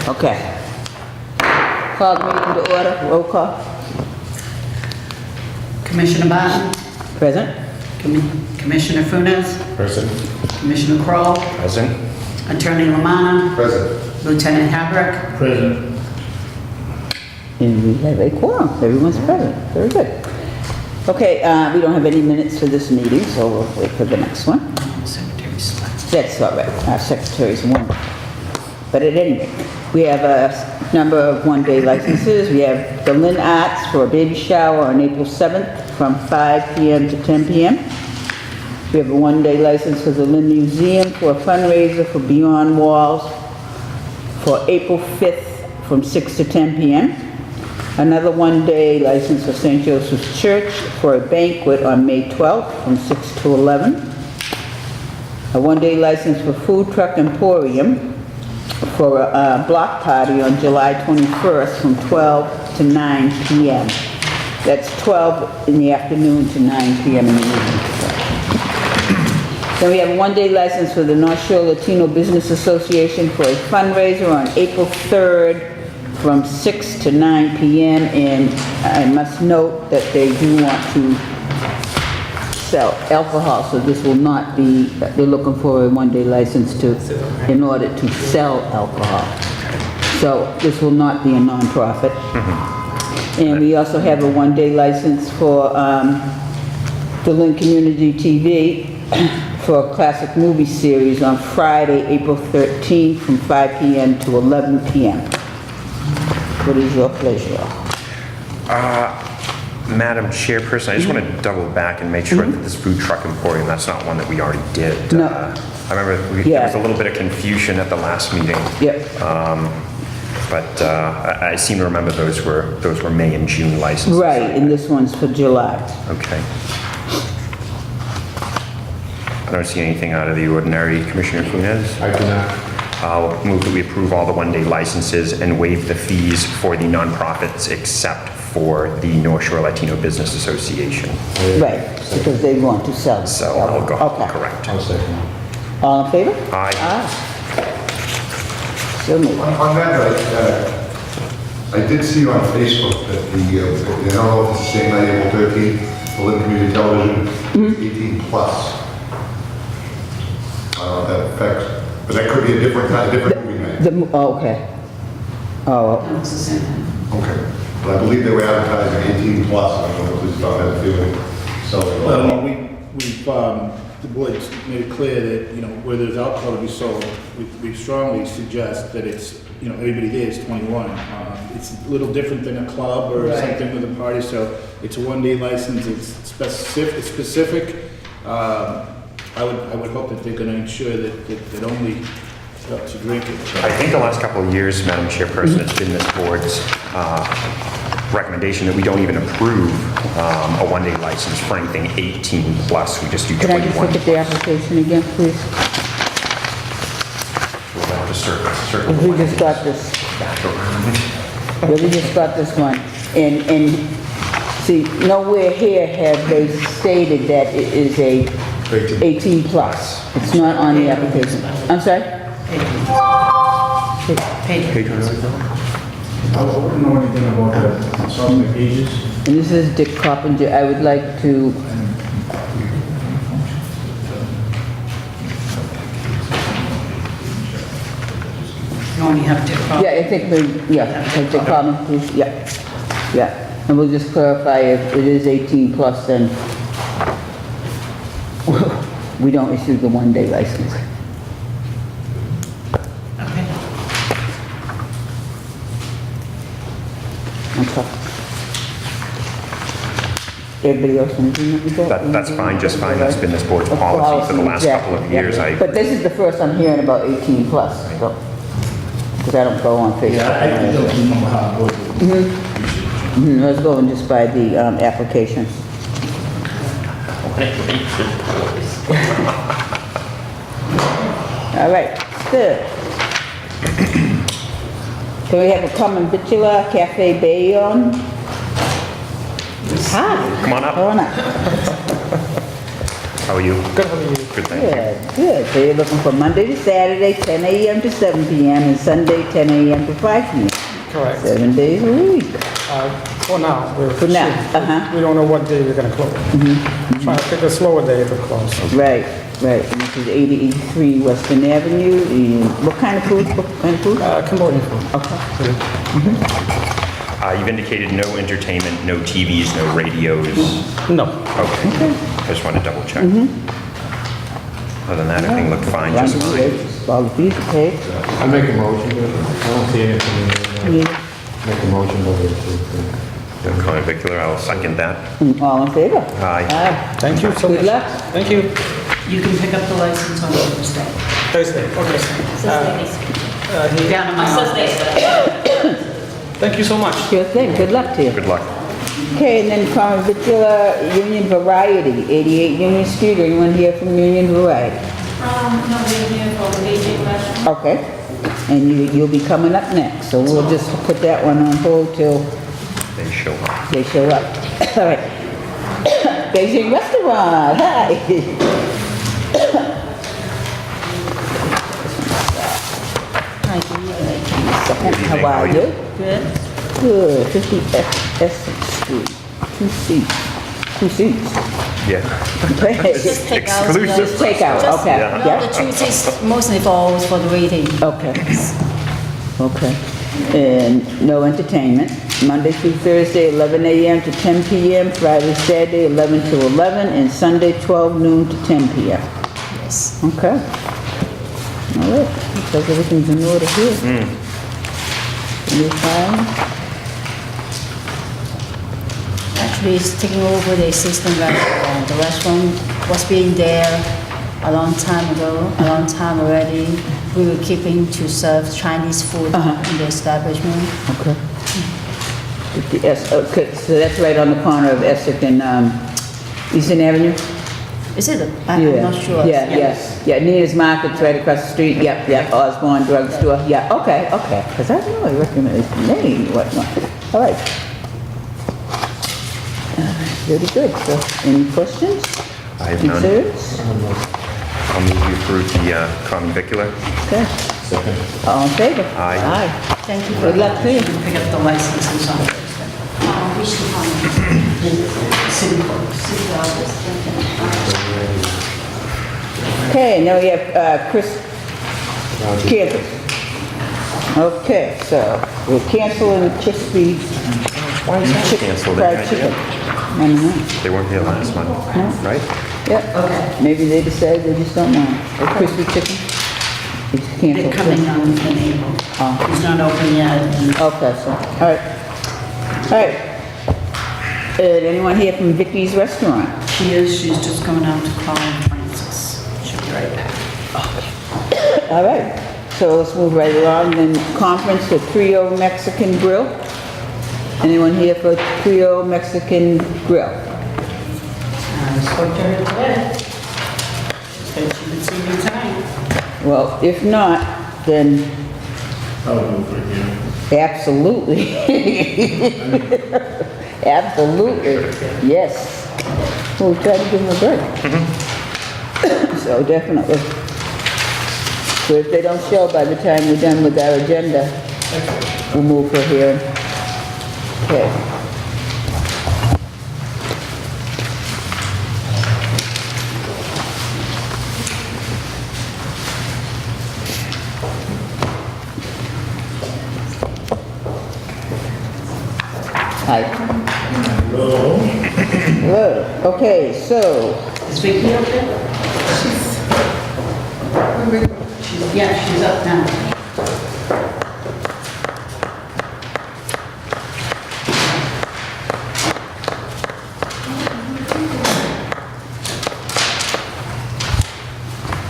Okay. Call the meeting to order, roll call. Commissioner Barton, Present? Commissioner Funes, Present. Commissioner Kroll, Present. Attorney Lamanna, Present. Lieutenant Havrick. Present. And we have a quorum, everyone's present, very good. Okay, we don't have any minutes for this meeting, so we'll wait for the next one. Secretary Select. That's all right, our secretary's wonderful. But at any rate, we have a number of one-day licenses. We have the Lynn Arts for a baby shower on April 7th from 5 p.m. to 10 p.m. We have a one-day license for the Lynn Museum for a fundraiser for Beyond Walls for April 5th from 6 to 10 p.m. Another one-day license for St. Joseph's Church for a banquet on May 12th from 6 to 11. A one-day license for Food Truck Emporium for a block party on July 21st from 12 to 9 p.m. That's 12 in the afternoon to 9 p.m. in the evening. Then we have a one-day license for the North Shore Latino Business Association for a fundraiser on April 3rd from 6 to 9 p.m. And I must note that they do want to sell alcohol, so this will not be, they're looking for a one-day license in order to sell alcohol. So this will not be a non-profit. And we also have a one-day license for the Lynn Community TV for a classic movie series on Friday, April 13th from 5 p.m. to 11 p.m. What is your pleasure? Madam Chairperson, I just want to double back and make sure that this food truck emporium, that's not one that we already did. No. I remember there was a little bit of confusion at the last meeting. Yep. But I seem to remember those were May and June licenses. Right, and this one's for July. Okay. I don't see anything out of the ordinary. Commissioner Funes? I do not. I'll move that we approve all the one-day licenses and waive the fees for the nonprofits except for the North Shore Latino Business Association. Right, because they want to sell. So I'll go, Okay. correct. I'll second. All in favor? Aye. Aye. So moved. On that note, I did see on Facebook that I don't know if it's the same night, April 13th, the Lynn Community Television, 18 plus. I don't know if that affects, but that could be a different movie night. Oh, okay. Oh, That's the same thing. Okay. But I believe they were advertising 18 plus. I don't know if this is about that feeling. So, Well, the board's made it clear that, where there's alcohol to be sold, we strongly suggest that it's, everybody there is 21. It's a little different than a club or Right. something with a party, so it's a one-day license, it's specific. I would hope that they're gonna ensure that only up to drinking. I think the last couple of years, Madam Chairperson, it's been this board's recommendation that we don't even approve a one-day license for anything 18 plus. We just do can I just 21 look at the application again, please? We'll have to circle We just got this, back around. yeah, we just got this one. And see, nowhere here have they stated that it is a 18 plus. It's not on the application. I'm sorry? Page. I wouldn't know anything about that. It's on the pages. And this is Dick Coppinger. I would like to, You only have to call. yeah, I think Dick Coppinger, please, yeah. And we'll just clarify if it is 18 plus, then we don't issue the one-day license. Okay. Okay. Everybody else anything with that? That's fine, just fine. That's been this board's policy for the last couple of years. But this is the first I'm hearing about 18 plus, so, because I don't go on Facebook. Yeah, I don't remember how it works. Let's go and just by the application. All right, good. Can we have a common vitula, Cafe Bayonne? Hi. Come on up. Come on up. How are you? Good, how are you? Good, thank you. Good, good. So you're looking for Monday to Saturday, 10 a.m. to 7 p.m., and Sunday, 10 a.m. to 5 p.m. Correct. 7 days a week. For now, we're. For now, shooting. uh-huh. We don't know what day we're gonna close. Trying to pick a slower day to close. Right, right. And this is 8083 Western Avenue. And what kind of food? What kind of food? Cambodian food. Okay. You've indicated no entertainment, no TVs, no radios. No. Okay. I just want to double check. Other than that, everything looked fine, just fine. All the fees are paid. I make a motion, but I don't see anything in there. Make a motion, but it's, Common vicular, I'll second that. All in favor? Aye. Thank you so much. Good luck. Thank you. You can pick up the license on Thursday. Thursday, okay. Down in my office. Thank you so much. Sure thing. Good luck to you. Good luck. Okay, and then common vicular Union Variety, 88 Union Street. Anyone here from Union Variety? No, we're here for the Beijing restaurant. Okay. And you'll be coming up next, so we'll just put that one on hold till They show up. they show up. All right. Beijing Restaurant, hi. Hi, good evening. How are you? Good. Good, 50 Essex Street, 2 seats. 2 seats. Yeah. Okay. Just take out. Exclusive. Just take out, Just- okay, No, yeah. the truth is mostly for the waiting. Okay. Okay. And no entertainment. Monday through Thursday, 11 a.m. to 10 p.m. Friday, Saturday, 11 to 11, and Sunday, 12 noon to 10 p.m. Yes. Okay. All right. Looks like everything's in order here. New file. Actually, it's taking over the existing restaurant. The restaurant was being there a long time ago, a long time already. We were keeping to serve Chinese food in the establishment. Okay. 50 okay, so that's right on the corner of Essex and Eastern Avenue? Is it? I'm not sure. Yeah, yes. Yeah, Nina's Market's right across the street. Yep, yep. Osborne Drug Store. Yeah, okay, okay. Because I don't really recognize the name, whatnot. All right. Very good. So, any questions? I have none. Concerns? I'll move you approve the common vicular. Okay. All in favor? Aye. Aye. Thank you. Good luck to you. You can pick up the licenses on Thursday. We should City clerk. Okay, now we have Chris Campbell. Okay, so we're canceling crispy Why is that canceled? fried chicken. I don't know. They weren't here last month, right? Yep. Okay. Maybe they decided they just don't want it. Or crispy chicken. It's They're canceled. coming on in April. Oh. It's not open yet. and Okay, so, all right. All right. Anyone here from Vicky's Restaurant? she's just going out to call Francis. She'll be right back. All right, so let's move right along, then conference to Trio Mexican Grill. Anyone here for Trio Mexican Grill? I spoke to her today. Said she would see me tonight. Well, if not, then I'll move for you. absolutely. Absolutely, yes. We'll try to give them a break. So definitely. So if they don't show by the time we're done with our agenda, we'll move her here. Okay. Hi. Hello. Hello. Okay, so, Is Vicky up there? She's up now.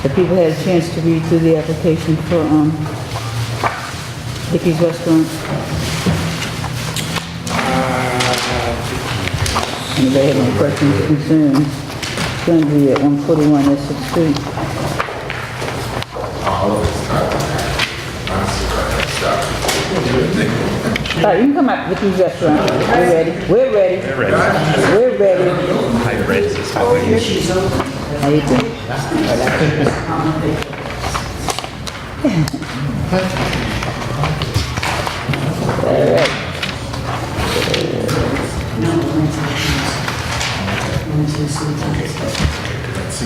the people had a chance to read through the application for, Vicky's Restaurant. Anybody have any questions, concerns? It's going to be at 141 Essex Street. All right, you can come up, Vicky's Restaurant. We're ready. We're ready. They're ready. We're ready. Hi, Reg. She's over. How you doing?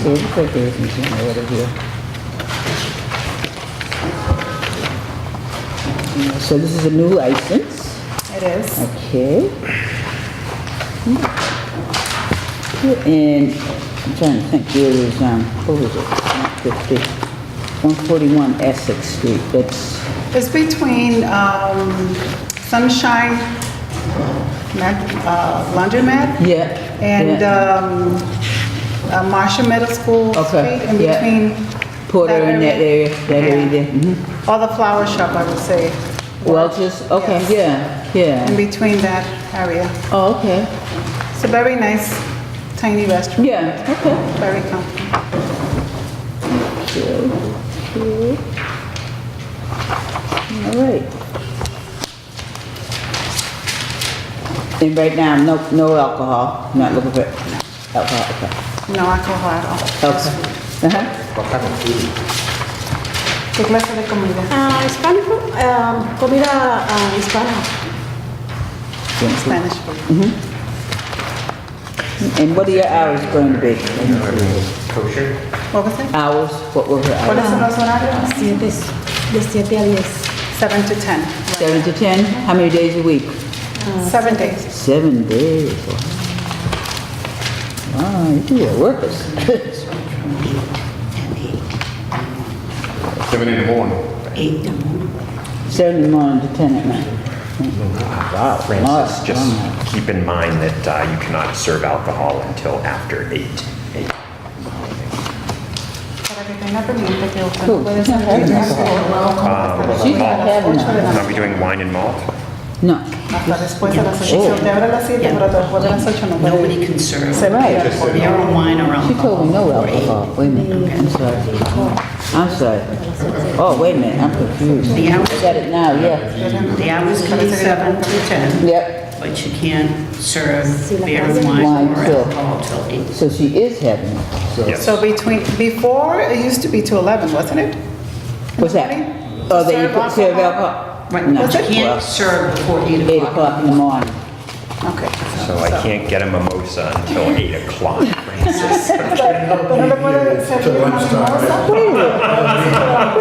Yeah, it's like there isn't any order here. So this is a new license, It is. okay. And I'm trying to think, where is, what was it? Not 50, 141 Essex Street, that's, It's between Sunshine Laundromat yeah. and yeah. Marshall Middle School Okay, Street, in yeah. between. Porter in that area there. Mhm. Or the flower shop, I would say. Welch's, okay, Yes. yeah, In yeah. between that area. Oh, okay, It's a very nice, tiny restaurant, yeah, okay. very comfortable. Okay. All right. And right now, no alcohol, not looking for alcohol, No alcohol at all. okay. Okay. Uh-huh. What kind of food? ¿Qué clase de comida? Hispánico, comida hispana. Spanish food. And what are your hours going to be? Kosher? What was it? Hours, what were her ¿Cuáles hours? son los horarios? De 7 a 10. 7 to 10. 7 to 10? How many days a week? 7 days. 7 days. Wow, you are workers. 7 in the morning. 7 in the morning to 10 at night. Wow, Francis, wow. just keep in mind that you cannot serve alcohol until after 8. Para que tenga pendiente que usted Cool. no puede She's not servir having alcohol She's not having that. Not be doing wine and malt? No. hasta después de las 8. Si usted abre a las 7, pero después de las 8 no puede. Nobody can serve Se Right. beer or wine or She told me alcohol. no alcohol. Wait a minute, I'm sorry. I'm sorry. Oh, wait a minute, I'm confused. The hours- I got it now, yeah. The hours can be 7 to 10, Yep, but you can't serve beer and wine Wine or till- alcohol till 8. so she is having it. Yes. So before, it used to be to 11, wasn't it? What's that? Oh, that you Serve put serve alcohol? alcohol? Right, No. but you can't serve before 8 8 o'clock. o'clock in the morning. Okay. So I can't get a mimosa until 8 o'clock, Francis. Pero no le puede servir una mimosa.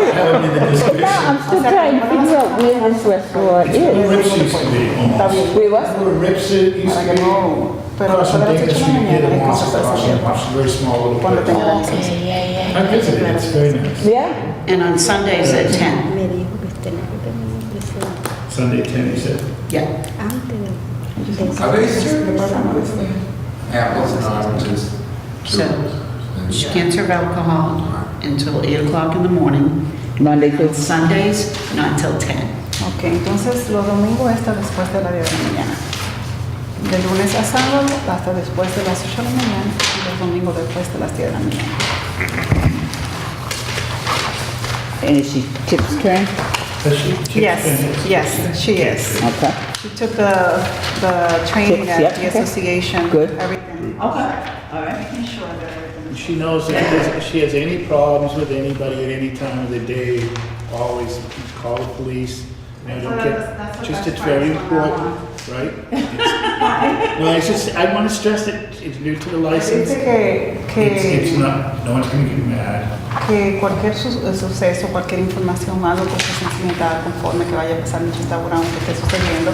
I'm still trying to figure out where this restaurant is. Rips used to be. Where what? Where Rips it used to be. Pero Across from después de las Dana 8 de la Street, mañana near the hay mosque, cosas across así. from a very small little Cuando place. tenga licencia. I visited, it's very nice. Yeah? And on Sundays at 10. Me dijo que tenía que tener ese Sunday 10, you said? Yeah. antes de Are they serving apples and oranges? So she can't serve alcohol until 8 o'clock in the morning. Monday On through Sundays, not till 10. Ok, entonces los domingos está después de las 10 de la mañana. De lunes a sábado hasta después de las 8 de la mañana y los domingos después de las 10 de la mañana. And is she Tip's turn? Yes, she is. Okay. She took the training Tips, at yep, the okay. association. Good. Everything. Okay, all right. Making sure that everything. She knows that if she has any problems with anybody at any time of the day, always call the police. You know, don't That's what just, that's it's very fine, so important, right? Well, it's just, I want to stress that it's new to the license. Dice It's not, no one's going to get mad. que cualquier suceso, cualquier información, algo que se sienta conforme que vaya a pasar en Chintaburán, que esté sucediendo,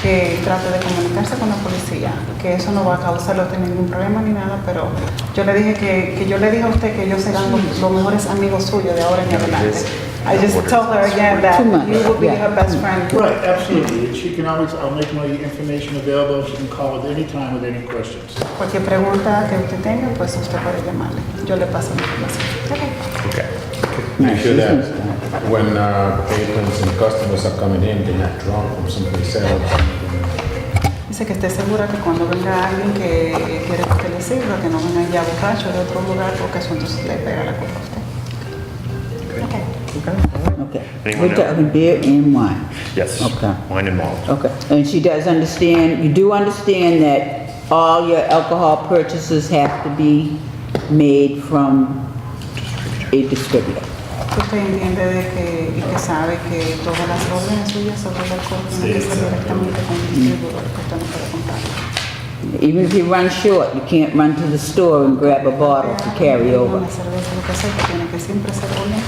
que trate de comunicarse con la policía, que eso no va a causarle a usted ningún problema ni nada, pero yo le dije que yo le dije a usted que ellos serán los mejores amigos suyos de ahora en adelante. I just told her again that Too much, you will be yeah. her best friend. Right, absolutely. And she can always, I'll make my information available. She can call at any time with any questions. Cualquier pregunta que usted tenga, pues usted puede llamarle. Yo le paso la información. Okay. Make sure that when patrons and customers are coming in, they're not drunk from someplace else. Dice que esté segura que cuando venga alguien que quiere que usted le sirva, que no venga ya borracho de otro lugar, porque eso entonces le pega la culpa a usted. Okay. Okay. Anyone We're else? talking beer and wine. Yes. Okay. Wine and malt. Okay. And she does understand, you do understand that all your alcohol purchases have to be made from a distributor. Usted entiende de que, y que sabe que todas las órdenes suyas sobre el alcohol tienen que ser directamente con el distribuidor, que usted no puede comprar. Even if you run short, you can't run to the store and grab a bottle to carry over. Una cerveza, lo que sea, que tiene que siempre ser orden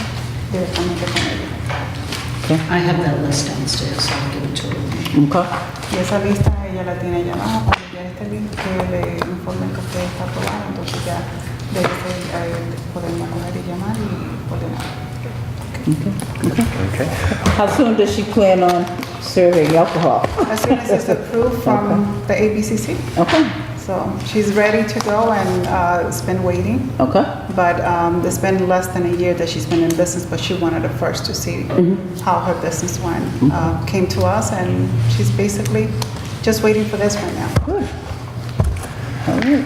directamente con ellos. I have that list downstairs, so I'll give it to her. Okay? Y esa lista ella la tiene ya abajo, cuando ya esté listo, que le informen que usted está aprobado, entonces ya de ese podemos coger y llamar y podemos. Okay. How soon does she plan on serving alcohol? As soon as it's approved from the ABCC. Okay, So she's ready to go and it's been waiting. okay, But it's been less than a year that she's been in business, but she wanted it first to see how her business went. Came to us and she's basically just waiting for this right now. good. All right.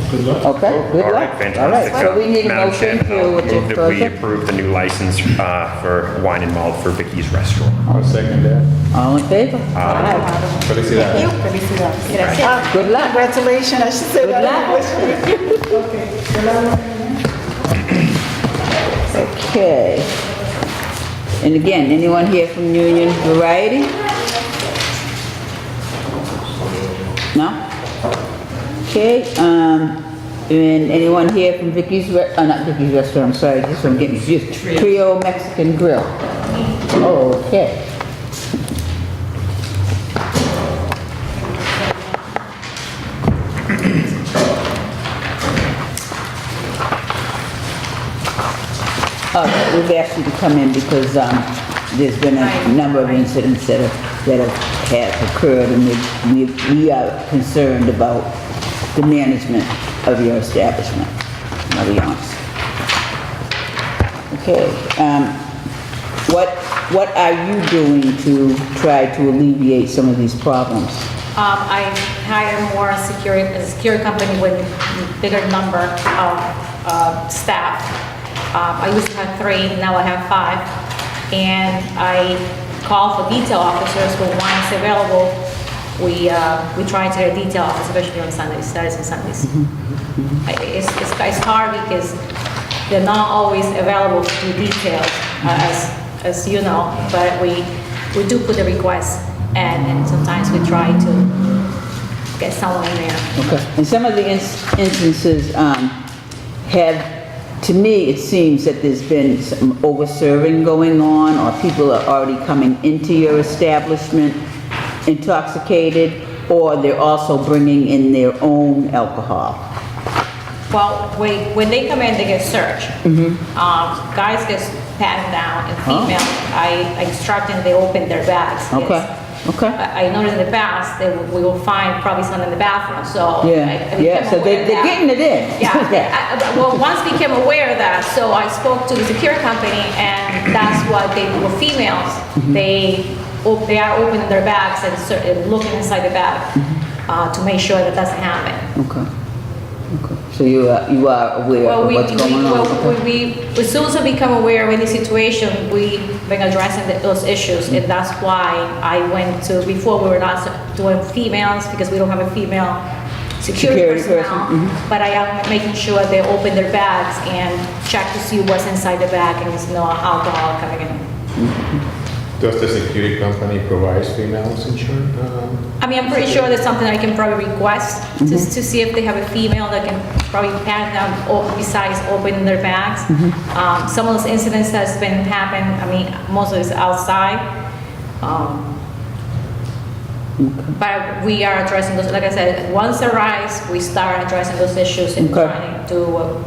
Good luck. Okay, good All luck. right, fantastic. All right, so we need a Madam motion Chair, to I'll move that we close it. approve the new license for wine and malt for Vicky's Restaurant. I'll second that. All in favor? Aye. Felicidades. Felicidades. Gracias. Good luck. Congratulations, I should say Good that. luck. Okay. And again, anyone here from Union Variety? No? Okay, and anyone here from not Vicky's Restaurant, I'm sorry, this one getting confused. Trio Mexican Grill. Oh, okay. Okay, we've asked you to come in because there's been a number of incidents that have occurred, and we are concerned about the management of your establishment, I'll be honest. Okay, what are you doing to try to alleviate some of these problems? I hire more a security company with bigger number of staff. I used to have 3, now I have 5. And I call for detail officers when one is available. We try to get a detail officer, especially on Sundays, Saturdays and Sundays. It's hard because they're not always available to do details, as you know, but we do put a request, and sometimes we try to get someone in there. Okay, and some of the instances have, to me, it seems that there's been some over-serving going on, or people are already coming into your establishment intoxicated, or they're also bringing in their own alcohol. Well, when they come in, they get searched. Guys get patted down, and females, I instruct them, they open their bags. Yes. Okay, okay. I noticed in the past that we will find probably some in the bathroom, so. I Yeah, became so aware they're of that. getting it in. Yeah, well, once became aware of that, so I spoke to the security company, and that's what they were females. They are opening their bags and looking inside the bag to make sure that doesn't happen. Okay, okay. So you are aware Well, of what's going on? Okay. as soon as we become aware of any situation, we've been addressing those issues, and that's why I went to, before we were not doing females, because we don't have a female security personnel, but I am making sure they open their bags and check to see what's inside the bag and there's no alcohol coming in. Does the security company provide females insurance? I mean, I'm pretty sure that's something I can probably request to see if they have a female that can probably pat them besides opening their bags. Some of those incidents that's been happening, I mean, most of it's outside. But we are addressing those, like I said, once they arise, we start addressing those issues and trying to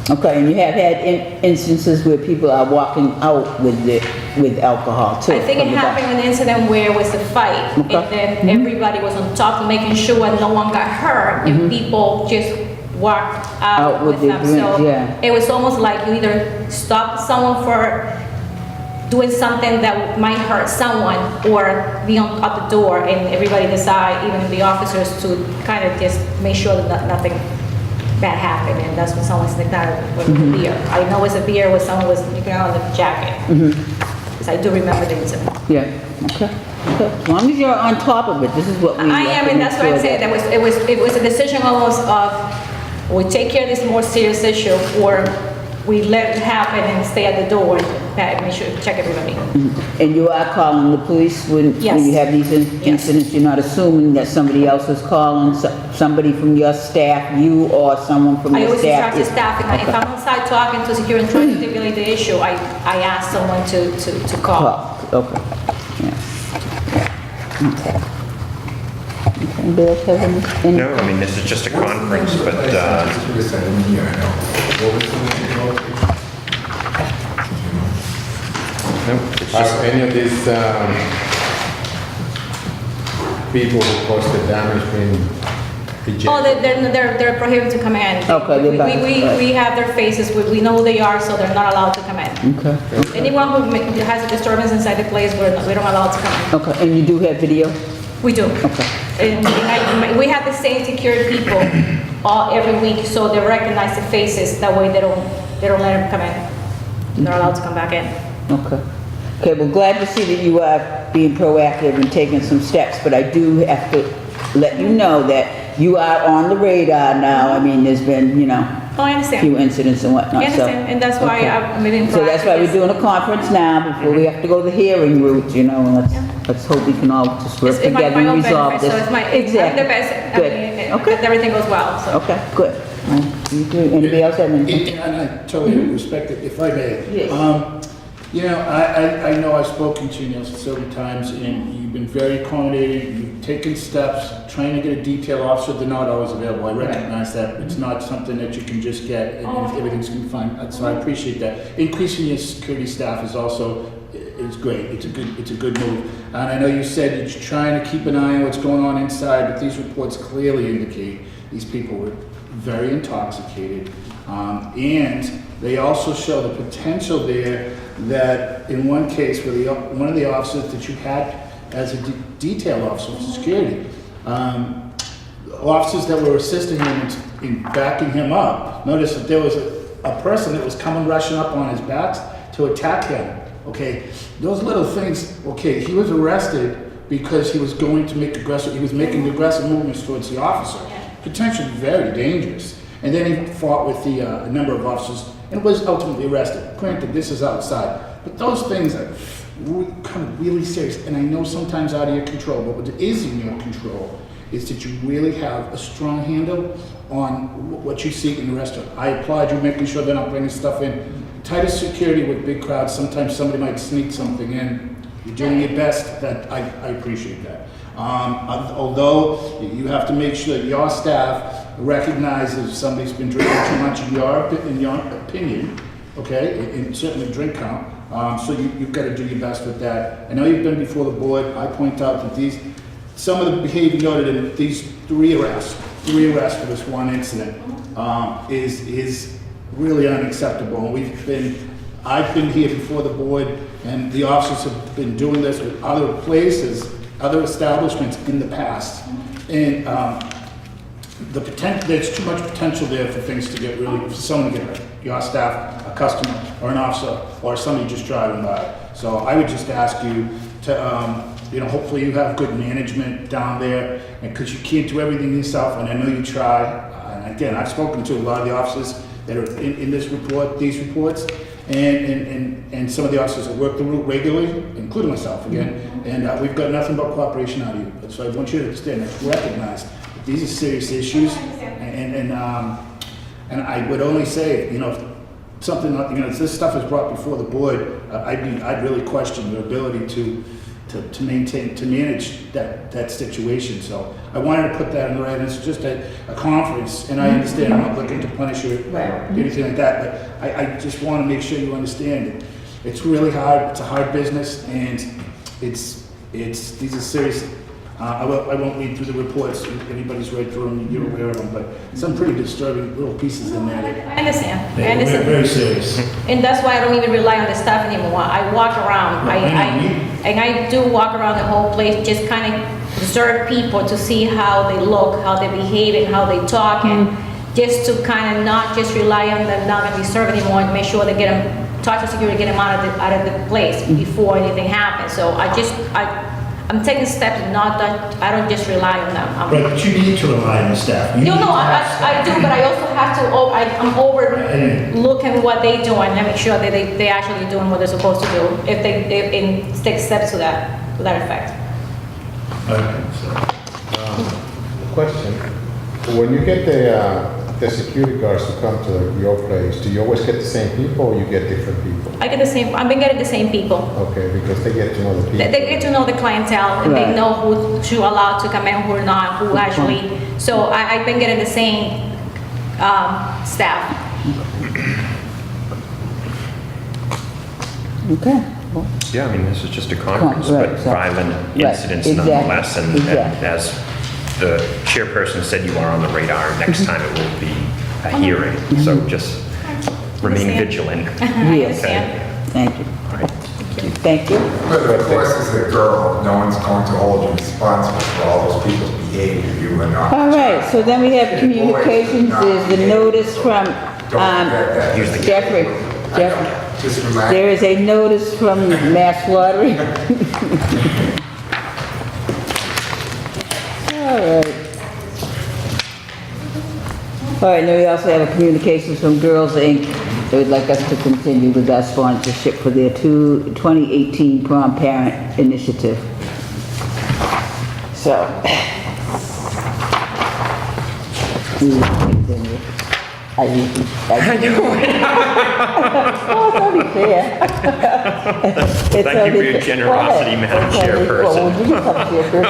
Okay, and you have had instances where people are walking out with alcohol too? I think it happened an incident where it was a fight, and then everybody was on top, making sure no one got hurt, and people just walked out with them. So it was almost like you either stop someone for doing something that might hurt someone, or be at the door, and everybody decide, even the officers, to kind of just make sure that nothing bad happened, and that's when someone's like that with a beer. I know it's a beer when someone was drinking on the jacket. Because I do remember the incident. Yeah, okay. As long as you're on top of it, this is what we. I am, and that's what I'm saying, it was a decision almost of, we take care of this more serious issue, or we let it happen and stay at the door and make sure, check everybody. And you are calling the police when Yes. you have these Yes. incidents? You're not assuming that somebody else is calling, somebody from your staff, you or someone from I your always staff? talk to staff, if Okay. I'm outside talking to security and trying to stimulate the issue, I ask someone to call. Okay, yeah. Okay. Okay, anybody else have any? No, I mean, this is just a conference, but, I didn't hear, I know. What was the no, it's Has just, any of these people who caused the damage been ejected? Oh, they're prohibited to come in. Okay, they're banned, right. We have their faces, we know who they are, so they're not allowed to come in. Okay, Anyone who has a disturbance inside the place, we don't allow to come in. okay, and you do have video? We do. Okay. And we have the same security people every week, so they recognize the faces, that way they don't let them come in. They're allowed to come back in. Okay. Okay, well, glad to see that you are being proactive and taking some steps, but I do have to let you know that you are on the radar now. I mean, there's been, Oh, I a few understand. incidents and whatnot, I so. understand, and that's why Okay. I'm being proactive. So that's why we're doing a conference now, before we have to go the hearing route, and let's hope we can all just work It's in my together and own resolve benefit, this. so it's the best, Good. Okay. everything goes well, so. Okay, good. You do, anybody else have anything? And I totally respect it, if I may. Yes. I know I've spoken to you several times, and you've been very accommodating, you've taken steps, trying to get a detail officer, they're not always available, I recognize that, it's not something that you can just get, and everything's gonna be fine, so I appreciate that. Increasing your security staff is also, is great, it's a good move. And I know you said you're trying to keep an eye on what's going on inside, but these reports clearly indicate these people were very intoxicated, and they also show the potential there that in one case where one of the officers that you had as a detail officer for security, officers that were assisting him in backing him up, noticed that there was a person that was coming rushing up on his back to attack him. Okay, those little things. Okay, he was arrested because he was going to make making aggressive movements towards the officer, potentially very dangerous. And then he fought with a number of officers and was ultimately arrested. Granted, this is outside, but those things are kind of really serious. And I know sometimes out of your control, but what is in your control is that you really have a strong handle on what you see in the restaurant. I applaud you making sure they're not bringing stuff in. Tighter security with big crowds, sometimes somebody might sneak something in. You're doing your best, that I appreciate that. Although you have to make sure that your staff recognizes if somebody's been drinking too much in your opinion, okay, and certainly drink count. So you've got to do your best with that. I know you've been before the board. I point out that some of the behavior noted in these three arrests for this one incident, is really unacceptable. And I've been here before the board, and the officers have been doing this with other places, other establishments in the past. And there's too much potential there for things to get for someone to get hurt. Your staff, a customer, or an officer, or somebody just driving by. So I would just ask you to, hopefully you have good management down there, and because you can't do everything yourself, and I know you try. And again, I've spoken to a lot of the officers that are in these reports, and some of the officers that work the route regularly, including myself again, and we've got nothing but cooperation out of you. So I want you to understand that, recognize that these are serious issues, and I would only say, if something, if this stuff is brought before the board, I'd really question your ability to manage that situation. So I wanted to put that in the right. It's just a conference, and I understand I'm not looking to punish you or anything like that, but I just want to make sure you understand it. It's really hard. It's a hard business, and these are serious. I won't read through the reports. If anybody's read through them, you're aware of them, but some pretty disturbing little pieces in there. I understand. Very serious. And that's why I don't even rely on the staff anymore. I walk around, and I do walk around the whole place, just kind of observe people to see how they look, how they behave, and how they talk, and just to kind of not just rely on them not going to be served anymore, and make sure they get them, talk to security, get them out of the place before anything happens. So I I'm taking steps, not that, I don't just rely on them. Right, but you need to rely on the staff. You No, need no, to have I do, but I also have to, I'm overlooking what they do and I make sure that they actually doing what they're supposed to do, if take steps to that effect. Okay, so. Question, when you get the security guards to come to your place, do you always get the same people or you get different people? I've been getting the same people. Okay, because they get to know the people. They get to know the clientele, and they Right. know who to allow to come in, who not, who actually, so I've been getting the same staff. Okay. Well, Yeah, I mean, this is just a conference, Right, but exactly. violent Right, incidents exactly, nonetheless. And exactly. as the chairperson said, you are on the radar. Next time it will be a hearing, so just remain Understand. vigilant. I Yes. understand. Thank you. All right. Thank you. But of course, as a girl, no one's going to hold you responsible for all those people's behavior, you are not. All right, so then we have communications, there's the notice from Here's the- Jeffrey. Just remind. There is a notice from Mass Lottery. All right. All right, now we also have a communications from Girls Inc. They would like us to continue with our sponsorship for their 2018 Prom Parent Initiative. So. we will continue. I know. Oh, it's only fair. It's Thank you for only your fair. generosity, Go ahead. Madam It's only- Chairperson. Well, you can come, Chairperson.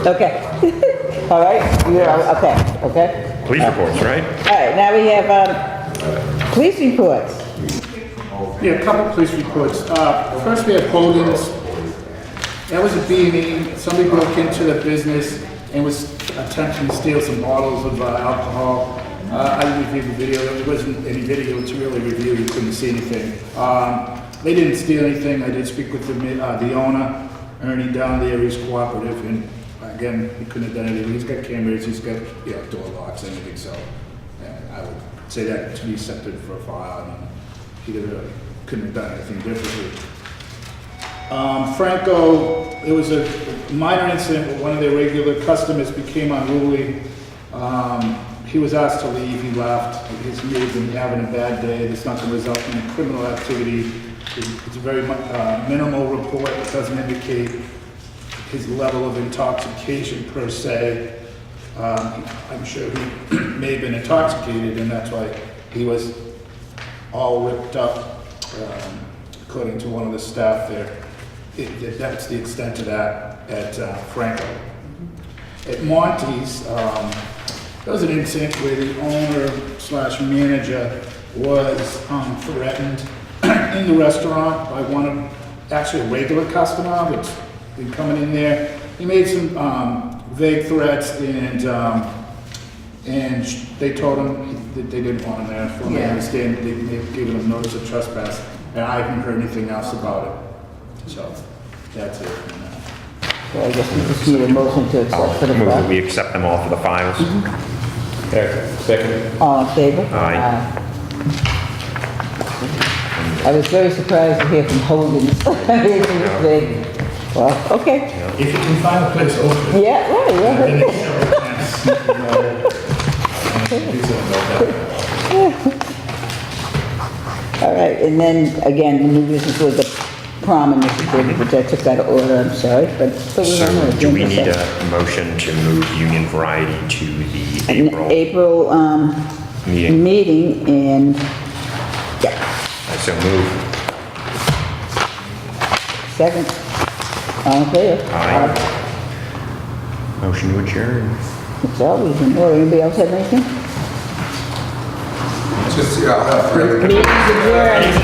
Okay. All right, okay. Police reports, right? All right, now we have, police reports. Yeah, a couple police reports. First, we have Hogan's. That was a B&E. Somebody broke into the business and was attempting to steal some bottles of alcohol. I reviewed the video. There wasn't any video to really review. You couldn't see anything. They didn't steal anything. I did speak with the owner, Ernie, down there. He's cooperative, and again, he couldn't have done anything. He's got cameras. He's got door locks and everything. So I would say that to be accepted for a file. And he really couldn't have done anything differently. Franco, it was a minor incident where one of their regular customers became unruly. He was asked to leave, he left. He may have been having a bad day. It's not going to result in a criminal activity. It's a very minimal report. It doesn't indicate his level of intoxication per se. I'm sure he may have been intoxicated, and that's why he was all ripped up, according to one of the staff there. That's the extent of that at Franco. At Monty's, there was an incident where the owner/manager was threatened in the restaurant by actually a regular customer that's been coming in there. He made some vague threats, and they told him that they didn't want him there. From what I understand, they gave him notice of trespass, and I haven't heard anything else about it. So that's it. So I guess we just need a motion to accept for the Move that file. we accept them all for the files. Second. All in favor? Aye. I was very surprised to hear from Hogan's. Well, okay. If you can find a place open. Yeah, right, Then right. it's several times. All right, and then, again, the new business was the prom initiative, which I took out of order, I'm sorry, but. So do we need a motion to move Union Variety to the April meeting? Meeting, and, yeah, I so move. second. All in favor? Aye. Motion to adjourn. It's always in order. Anybody else have anything? Just, I'll have further. Meeting's adjourned.